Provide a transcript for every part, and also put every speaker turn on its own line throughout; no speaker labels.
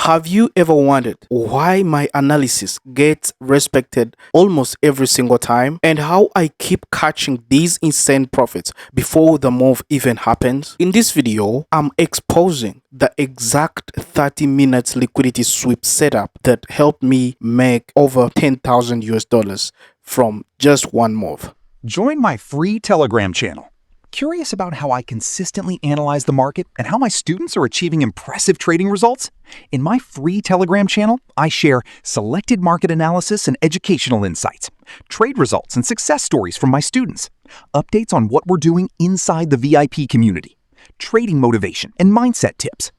Have you ever wondered why my analysis gets respected almost every single time and how I keep catching these insane profits before the move even happens? In this video, I'm exposing the exact 30 minutes liquidity sweep setup that helped me make over 10,000 US dollars from just one move.
Join my free Telegram channel. Curious about how I consistently analyze the market and how my students are achieving impressive trading results? In my free Telegram channel, I share selected market analysis and educational insights, trade results and success stories from my students, updates on what we're doing inside the VIP community, trading motivation and mindset tips.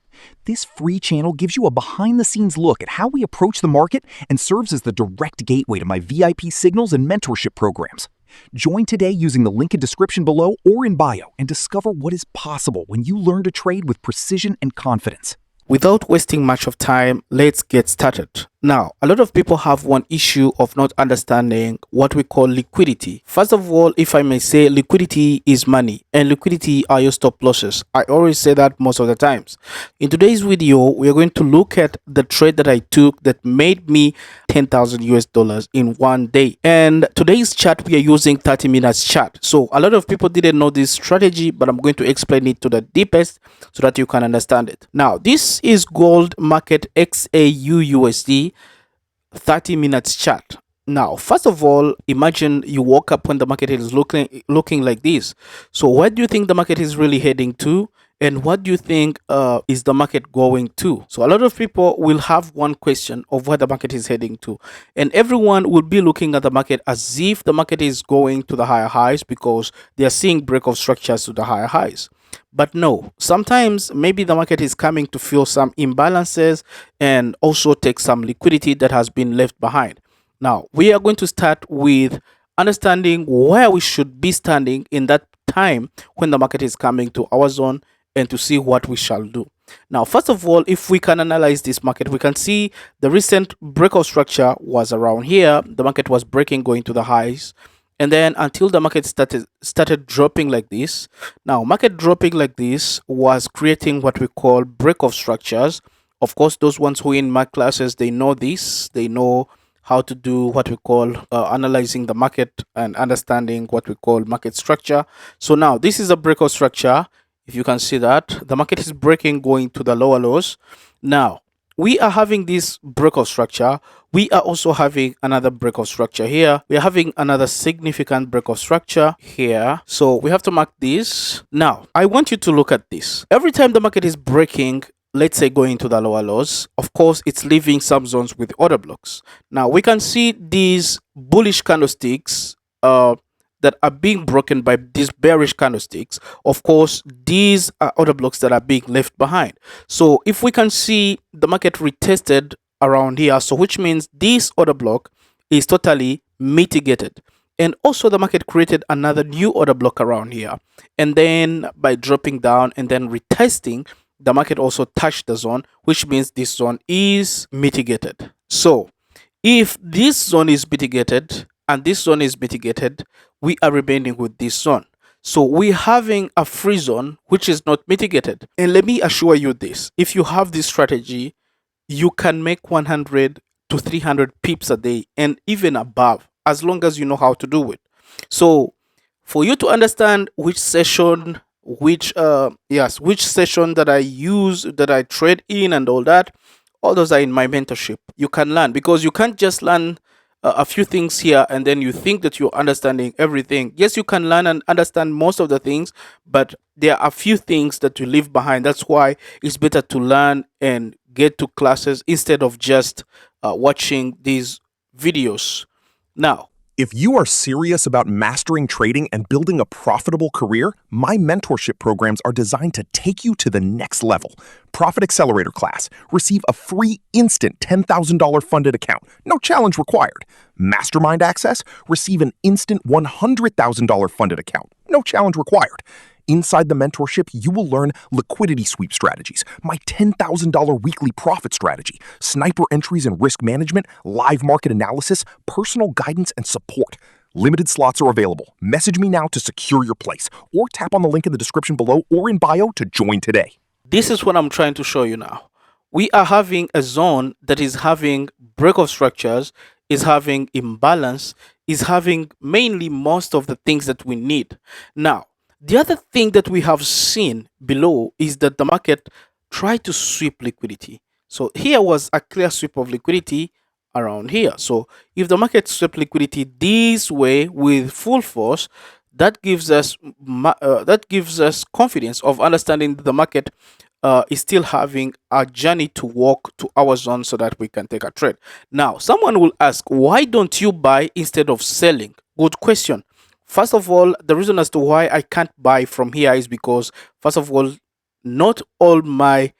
This free channel gives you a behind-the-scenes look at how we approach the market and serves as the direct gateway to my VIP signals and mentorship programs. Join today using the link in description below or in bio and discover what is possible when you learn to trade with precision and confidence.
Without wasting much of time, let's get started. Now, a lot of people have one issue of not understanding what we call liquidity. First of all, if I may say, liquidity is money and liquidity are your stop losses. I always say that most of the times. In today's video, we are going to look at the trade that I took that made me 10,000 US dollars in one day. And today's chart, we are using 30 minutes chart. So a lot of people didn't know this strategy, but I'm going to explain it to the deepest so that you can understand it. Now, this is gold market XAUUSD 30 minutes chart. Now, first of all, imagine you woke up when the market is looking like this. So where do you think the market is really heading to? And what do you think is the market going to? So a lot of people will have one question of where the market is heading to. And everyone will be looking at the market as if the market is going to the higher highs because they are seeing break of structures to the higher highs. But no, sometimes maybe the market is coming to fill some imbalances and also take some liquidity that has been left behind. Now, we are going to start with understanding where we should be standing in that time when the market is coming to our zone and to see what we shall do. Now, first of all, if we can analyze this market, we can see the recent breakout structure was around here. The market was breaking, going to the highs. And then until the market started dropping like this. Now, market dropping like this was creating what we call breakout structures. Of course, those ones who in my classes, they know this. They know how to do what we call analyzing the market and understanding what we call market structure. So now this is a breakout structure. If you can see that, the market is breaking, going to the lower lows. Now, we are having this breakout structure. We are also having another breakout structure here. We are having another significant breakout structure here. So we have to mark this. Now, I want you to look at this. Every time the market is breaking, let's say going to the lower lows, of course, it's leaving some zones with order blocks. Now, we can see these bullish candlesticks that are being broken by these bearish candlesticks. Of course, these are order blocks that are being left behind. So if we can see the market retested around here, so which means this order block is totally mitigated. And also the market created another new order block around here. And then by dropping down and then retesting, the market also touched the zone, which means this zone is mitigated. So if this zone is mitigated and this zone is mitigated, we are remaining with this zone. So we're having a free zone which is not mitigated. And let me assure you this, if you have this strategy, you can make 100 to 300 pips a day and even above, as long as you know how to do it. So for you to understand which session, which session that I use, that I trade in and all those are in my mentorship. You can learn, because you can't just learn a few things here and then you think that you're understanding everything. Yes, you can learn and understand most of the things, but there are a few things that you leave behind. That's why it's better to learn and get to classes instead of just watching these videos. Now,
if you are serious about mastering trading and building a profitable career, my mentorship programs are designed to take you to the next level. Profit Accelerator Class. Receive a free instant $10,000 funded account. No challenge required. Mastermind access. Receive an instant $100,000 funded account. No challenge required. Inside the mentorship, you will learn liquidity sweep strategies, my $10,000 weekly profit strategy, sniper entries and risk management, live market analysis, personal guidance, and support. Limited slots are available. Message me now to secure your place, or tap on the link in the description below or in bio to join today.
This is what I'm trying to show you now. we are having a zone that is having break of structures, is having imbalance, is having mainly most of the things that we need. Now, the other thing that we have seen below is that the market tried to sweep liquidity. So here was a clear sweep of liquidity around here. So if the market swept liquidity this way with full force, that gives us confidence of understanding that the market is still having a journey to walk to our zone so that we can take a trade. Now, someone will ask, why don't you buy instead of selling? Good question. First of all, the reason as to why I can't buy from here is because, first of all, not all my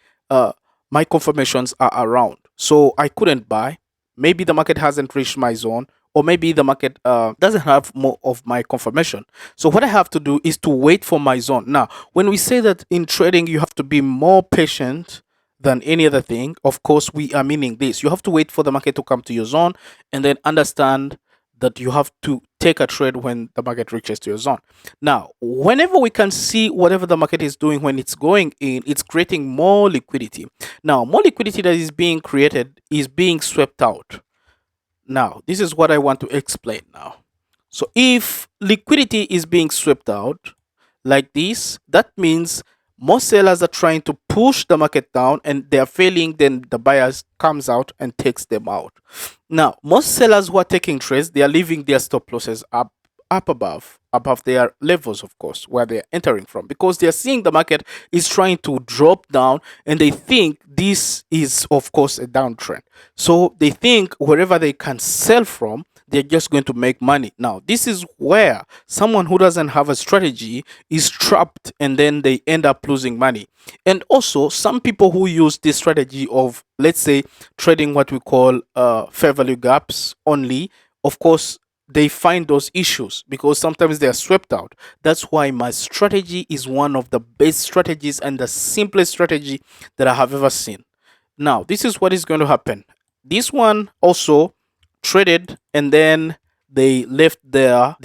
confirmations are around, so I couldn't buy. Maybe the market hasn't reached my zone, or maybe the market doesn't have more of my confirmation. So what I have to do is to wait for my zone. Now, when we say that in trading you have to be more patient than any other thing, of course we are meaning this. You have to wait for the market to come to your zone and then understand that you have to take a trade when the market reaches to your zone. Now, whenever we can see whatever the market is doing when it's going in, it's creating more liquidity. Now, more liquidity that is being created is being swept out. Now, this is what I want to explain now. So if liquidity is being swept out like this, that means most sellers are trying to push the market down and they are failing, then the buyers comes out and takes them out. Now, most sellers who are taking trades, they are leaving their stop losses up above their levels, of course, where they're entering from, because they're seeing the market is trying to drop down and they think this is, of course, a downtrend. So they think wherever they can sell from, they're just going to make money. Now, this is where someone who doesn't have a strategy is trapped and then they end up losing money. And also, some people who use this strategy of, let's say, trading what we call fair value gaps only, of course, they find those issues because sometimes they are swept out. That's why my strategy is one of the best strategies and the simplest strategy that I have ever seen. Now, this is what is going to happen. This one also traded and then they left their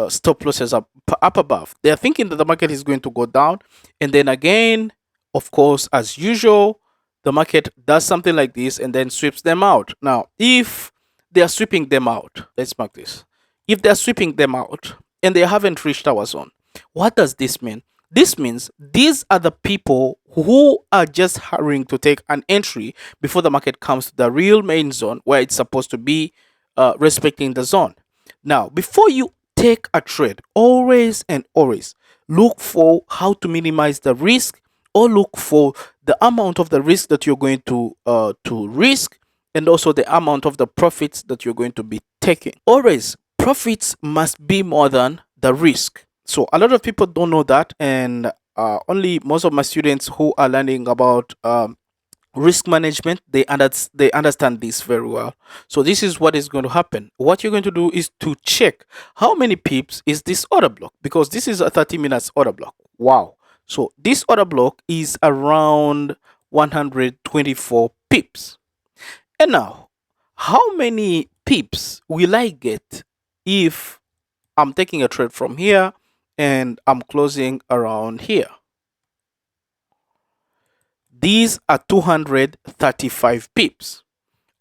stop losses up above. They are thinking that the market is going to go down, and then again, of course, as usual, the market does something like this and then sweeps them out. Now, if they are sweeping them out, let's mark this. If they are sweeping them out and they haven't reached our zone, what does this mean? This means these are the people who are just hurrying to take an entry before the market comes to the real main zone where it's supposed to be, respecting the zone. Now, before you take a trade, always and always look for how to minimize the risk, or look for the amount of the risk that you're going to risk, and also the amount of the profits that you're going to be taking. Always, profits must be more than the risk. So a lot of people don't know that, and only most of my students who are learning about risk management, they understand this very well. So this is what is going to happen. What you're going to do is to check how many pips is this order block, because this is a 30 minutes order block. Wow. So this order block is around 124 pips. And now, how many pips will I get if I'm taking a trade from here and I'm closing around here? These are 235 pips.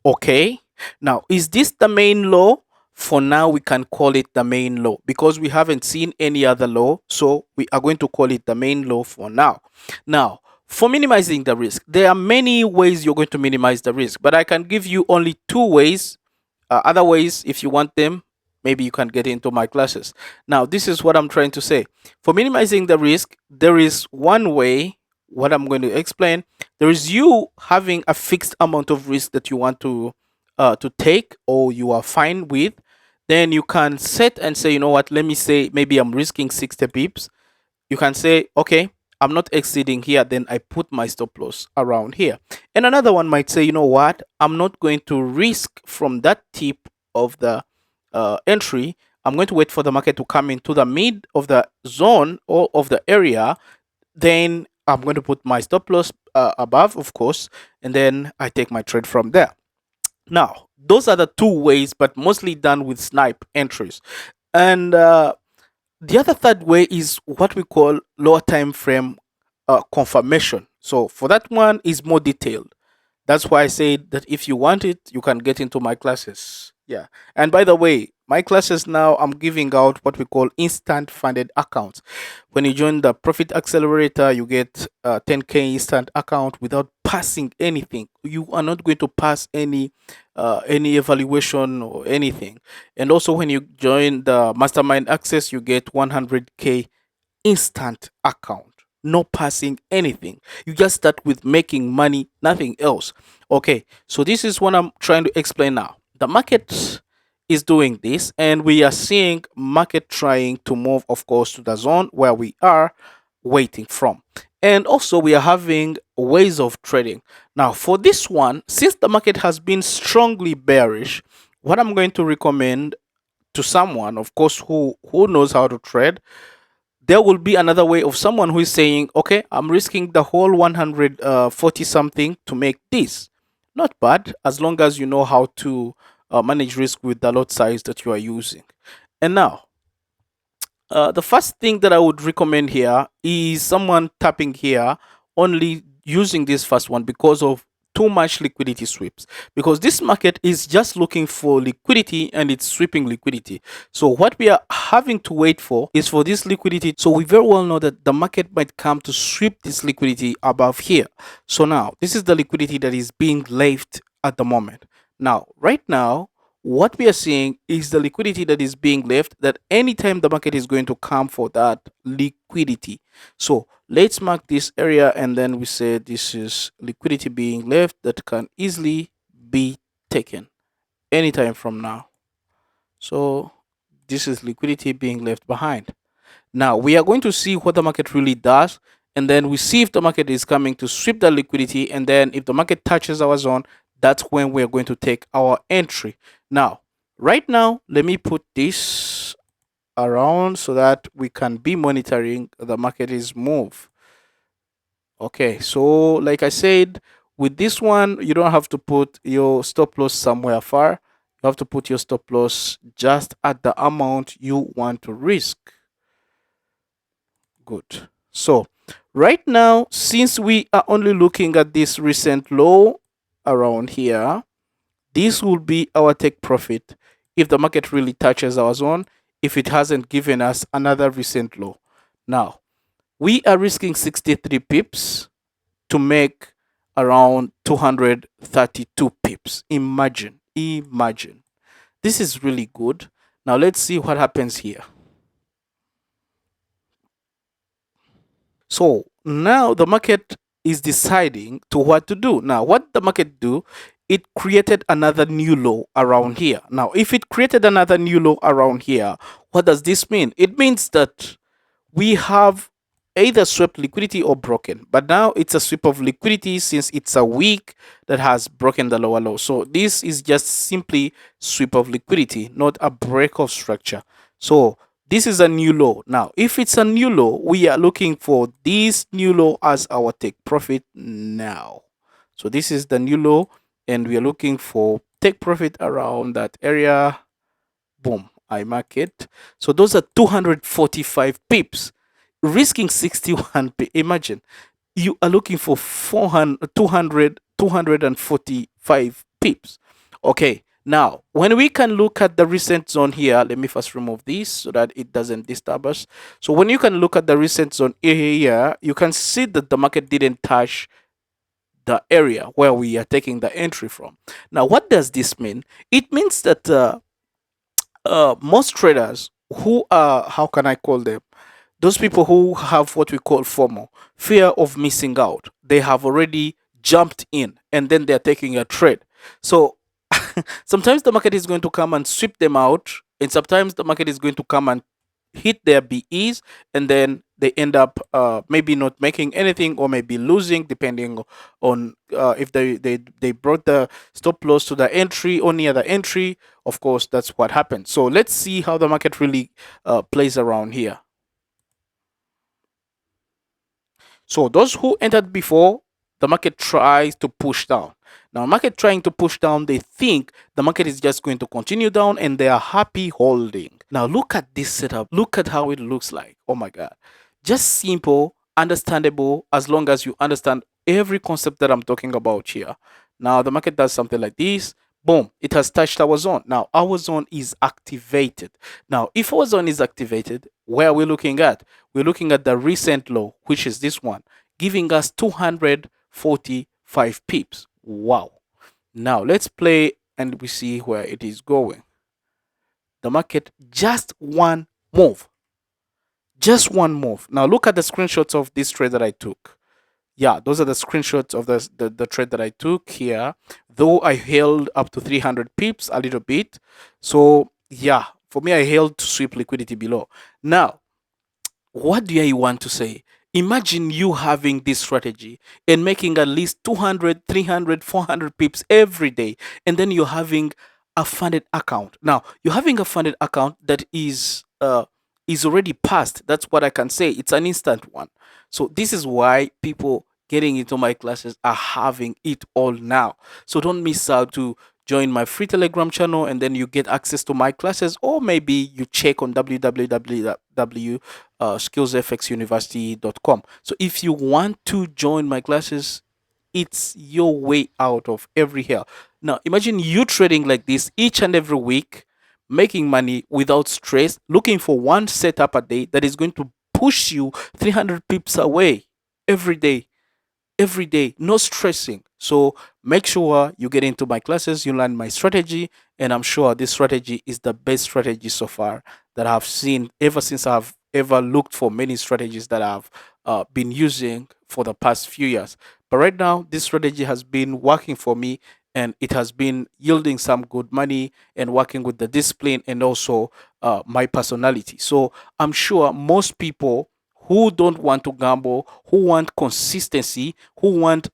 Okay. Now, is this the main low? For now, we can call it the main low because we haven't seen any other low. So we are going to call it the main low for now. Now, for minimizing the risk, there are many ways you're going to minimize the risk, but I can give you only two ways. Other ways, if you want them, maybe you can get into my classes. Now, this is what I'm trying to say. For minimizing the risk, there is one way, what I'm going to explain. There is you having a fixed amount of risk that you want to take, or you are fine with. Then you can set and say, you know what, let me say maybe I'm risking 60 pips. You can say, okay, I'm not exceeding here, then I put my stop loss around here. And another one might say, you know what, I'm not going to risk from that tip of the entry. I'm going to wait for the market to come into the mid of the zone or of the area. Then I'm going to put my stop loss above, of course, and then I take my trade from there. Now, those are the two ways, but mostly done with snipe entries. And the other third way is what we call lower time frame confirmation. So for that one is more detailed. That's why I said that if you want it, you can get into my classes. Yeah. And by the way, my classes now, I'm giving out what we call instant funded accounts. When you join the Profit Accelerator, you get a 10K instant account without passing anything. You are not going to pass any evaluation or anything. And also, when you join the Mastermind Access, you get 100K instant account, no passing anything. You just start with making money, nothing else. Okay, so this is what I'm trying to explain now. The market is doing this, and we are seeing market trying to move, of course, to the zone where we are waiting from. And also we are having ways of trading. Now for this one, since the market has been strongly bearish, what I'm going to recommend to someone, of course, who knows how to trade, there will be another way of someone who is saying, okay, I'm risking the whole 140 something to make this. Not bad, as long as you know how to manage risk with the lot size that you are using. And now, the first thing that I would recommend here is someone tapping here, only using this first one because of too much liquidity sweeps, because this market is just looking for liquidity and it's sweeping liquidity. So what we are having to wait for is for this liquidity. So we very well know that the market might come to sweep this liquidity above here. So now this is the liquidity that is being left at the moment. Now right now what we are seeing is the liquidity that is being left, that anytime the market is going to come for that liquidity. So let's mark this area, and then we say this is liquidity being left that can easily be taken anytime from now. So this is liquidity being left behind. Now we are going to see what the market really does, and then we see if the market is coming to sweep the liquidity, and then if the market touches our zone, that's when we are going to take our entry. Now right now, let me put this around so that we can be monitoring the market's move. Okay, so like I said, with this one, you don't have to put your stop loss somewhere far. You have to put your stop loss just at the amount you want to risk. Good. So right now, since we are only looking at this recent low around here, this will be our take profit if the market really touches our zone, if it hasn't given us another recent low. Now we are risking 63 pips to make around 232 pips. Imagine. This is really good. Now let's see what happens here. So now the market is deciding to what to do. Now what the market do, it created another new low around here. Now if it created another new low around here, what does this mean? It means that we have either swept liquidity or broken, but now it's a sweep of liquidity since it's a week that has broken the lower low. So this is just simply sweep of liquidity, not a break of structure. So this is a new low. Now if it's a new low, we are looking for this new low as our take profit now. So this is the new low, and we are looking for take profit around that area. Boom, I mark it. So those are 245 pips, risking 61 pips. Imagine you are looking for 245 pips. Okay, now when we can look at the recent zone here, let me first remove this so that it doesn't disturb us. So when you can look at the recent zone here, you can see that the market didn't touch the area where we are taking the entry from. Now what does this mean? It means that most traders who are, how can I call them, those people who have what we call FOMO, fear of missing out, they have already jumped in and then they're taking a trade. So sometimes the market is going to come and sweep them out, and sometimes the market is going to come and hit their BEs, and then they end up maybe not making anything or maybe losing, depending on if they brought the stop loss to the entry or near the entry. Of course, that's what happened. So let's see how the market really plays around here. So those who entered before, the market tries to push down. Now market trying to push down, they think the market is just going to continue down, and they are happy holding. Now look at this setup. Look at how it looks like. Oh my God. Just simple understandable as long as you understand every concept that I'm talking about here. Now the market does something like this. Boom, it has touched our zone. Now our zone is activated. Now if our zone is activated, where are we looking at? We're looking at the recent low, which is this one, giving us 245 pips. Wow. Now let's play and we see where it is going. The market, just one move. Just one move. Now look at the screenshots of this trade that I took. Yeah, those are the screenshots of the trade that I took here. Though I held up to 300 pips a little bit. So yeah, for me, I held to sweep liquidity below. Now, what do I want to say? Imagine you having this strategy and making at least 200, 300, 400 pips every day. And then you're having a funded account. Now, you're having a funded account that is already passed. That's what I can say. It's an instant one. So this is why people getting into my classes are having it all now. So don't miss out to join my free Telegram channel, and then you get access to my classes, or maybe you check on www.skillsfxuniversity.com. So if you want to join my classes, it's your way out of every hell. Now imagine you trading like this each and every week, making money without stress, looking for one setup a day that is going to push you 300 pips away every day. Every day, no stressing. So make sure you get into my classes, you learn my strategy, and I'm sure this strategy is the best strategy so far that I've seen ever since I've ever looked for many strategies that I've been using for the past few years. But right now, this strategy has been working for me, and it has been yielding some good money and working with the discipline and also my personality. So I'm sure most people who don't want to gamble, who want consistency, who want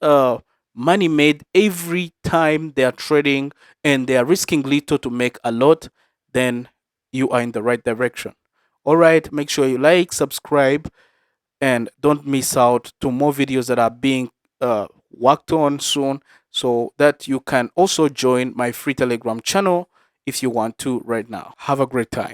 money made every time they are trading and they are risking little to make a lot, then you are in the right direction. All right, make sure you like, subscribe, and don't miss out to more videos that are being worked on soon, so that you can also join my free Telegram channel if you want to right now. Have a great time.